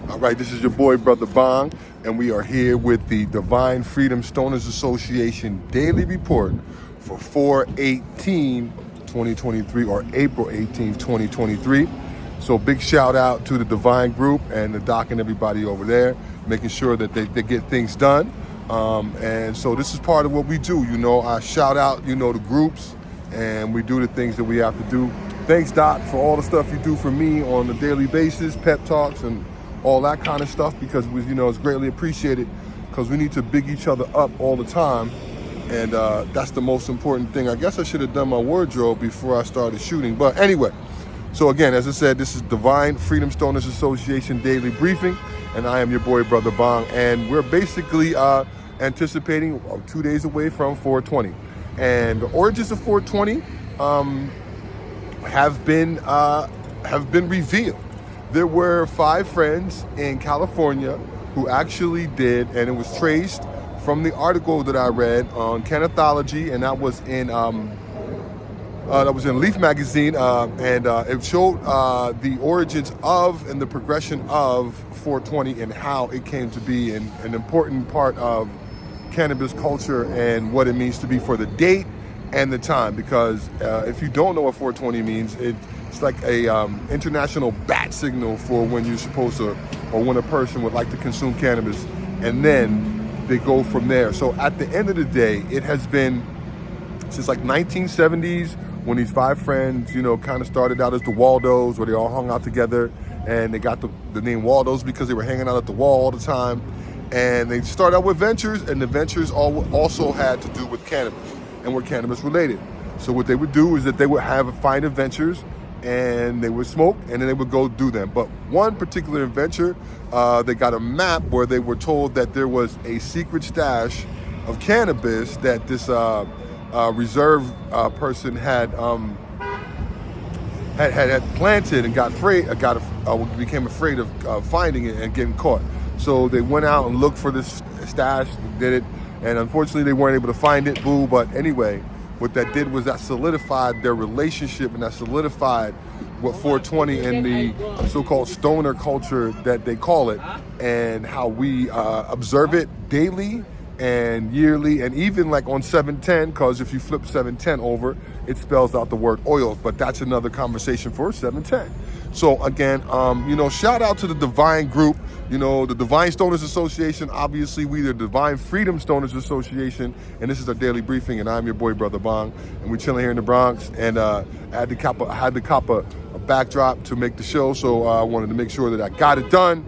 All right, this is your boy, Brother Bong, and we are here with the Divine Freedom Stoners Association Daily Report for 4/18/2023 or April 18th, 2023. So big shout out to the Divine Group and the doc and everybody over there, making sure that they get things done. And so this is part of what we do. You know, I shout out, the groups, and we do the things that we have to do. Thanks, Doc, for all the stuff you do for me on a daily basis, pep talks and all that kind of stuff, because it's greatly appreciated, because we need to big each other up all the time, and that's the most important thing. I guess I should have done my wardrobe before I started shooting, but anyway. So again, as I said, this is Divine Freedom Stoners Association Daily Briefing, and I am your boy, Brother Bong, and we're basically anticipating 2 days away from 420, and the origins of 420 have been revealed. There were 5 friends in California who actually did, and it was traced from the article that I read on Cannabis, and that was in Leaf magazine, and it showed the origins of and the progression of 420 and how it came to be an important part of cannabis culture and what it means to be for the date and the time. Because if you don't know what 420 means, it's like a international bat signal for when you're supposed to, or when a person would like to consume cannabis, and then they go from there. So at the end of the day, it has been since like 1970s when these 5 friends, kind of started out as the Waldos, where they all hung out together, and they got the name Waldos because they were hanging out at the wall all the time. And they started out with ventures, and the ventures also had to do with cannabis and were cannabis related. So what they would do is that they would find adventures, and they would smoke, and then they would go do them. But one particular adventure, they got a map where they were told that there was a secret stash of cannabis that this reserve person had planted, and became afraid of finding it and getting caught. So they went out and looked for this stash, did it, and unfortunately they weren't able to find it. Boo! But anyway, what that did was that solidified their relationship, and that solidified what 420 and the so-called stoner culture that they call it, and how we observe it daily and yearly, and even like on 710, because if you flip 710 over, it spells out the word oils, but that's another conversation for 710. So again, shout out to the Divine Group, the Divine Stoners Association. Obviously, we the Divine Freedom Stoners Association, and this is our daily briefing, and I'm your boy, Brother Bong, and we're chilling here in the Bronx, and I had to cop a backdrop to make the show, so I wanted to make sure that I got it done,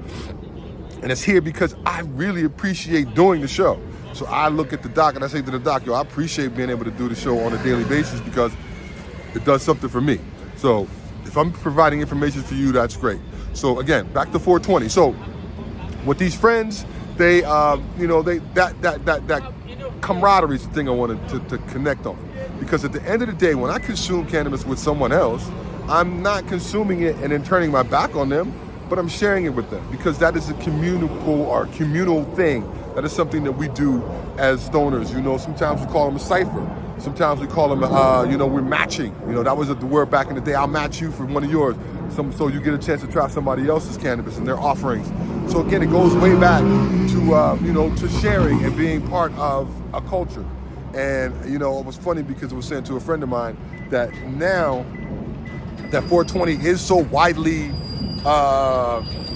and it's here because I really appreciate doing the show. So I look at the doc and I say to the doc, I appreciate being able to do the show on a daily basis, because it does something for me. So if I'm providing information for you, that's great. So again, back to 420. So with these friends, they, that camaraderie is the thing I wanted to connect on. Because at the end of the day, when I consume cannabis with someone else, I'm not consuming it and then turning my back on them, but I'm sharing it with them, because that is a communal thing. That is something that we do as stoners. Sometimes we call them a cipher. Sometimes we call them, we're matching. That was the word back in the day. I'll match you for one of yours. So you get a chance to try somebody else's cannabis and their offerings. So again, it goes way back to, to sharing and being part of a culture. And, it was funny because I was saying to a friend of mine that now that 420 is so widely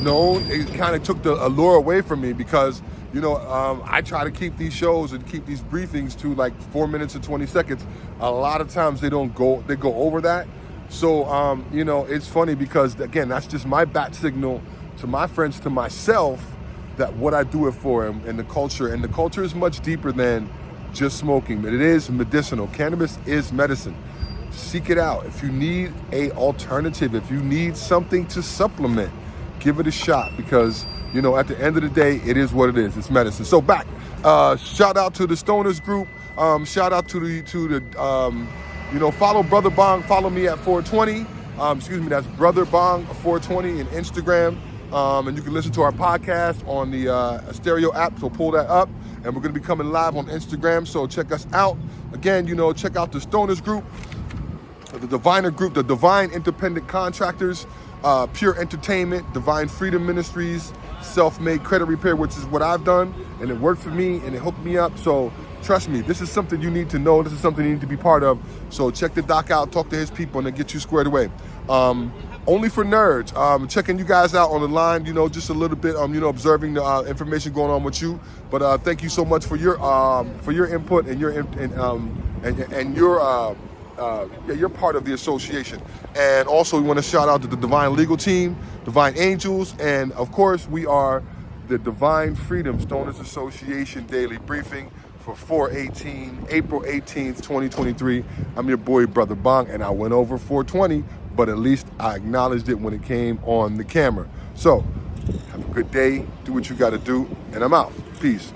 known, it kind of took the allure away from me, because I try to keep these shows and keep these briefings to like 4 minutes and 20 seconds. A lot of times they go over that. So, it's funny because, again, that's just my bat signal to my friends, to myself, that what I do it for, and the culture. And the culture is much deeper than just smoking, but it is medicinal. Cannabis is medicine. Seek it out. If you need a alternative, if you need something to supplement, give it a shot, because at the end of the day, it is what it is. It's medicine. So back, shout out to the Stoners Group. Shout out to the follow Brother Bong. Follow me at 420. That's Brother Bong 420 in Instagram. And you can listen to our podcast on the stereo app. So pull that up, and we're going to be coming live on Instagram. So check us out. Again, check out the Stoners Group, the Diviner Group, the Divine Independent Contractors. Pure Entertainment, Divine Freedom Ministries, Self-Made Credit Repair, which is what I've done, and it worked for me and it hooked me up. So trust me, this is something you need to know. This is something you need to be part of. So check the doc out, talk to his people, and then get you squared away. Only for nerds. Checking you guys out on the line, just a little bit, observing the information going on with you. But thank you so much for your input and you're part of the association. And also, we want to shout out to the Divine Legal Team, Divine Angels, and of course, we are the Divine Freedom Stoners Association Daily Briefing for April 18th, 2023. I'm your boy, Brother Bong, and I went over 420, but at least I acknowledged it when it came on the camera. So, have a good day, do what you got to do, and I'm out. Peace.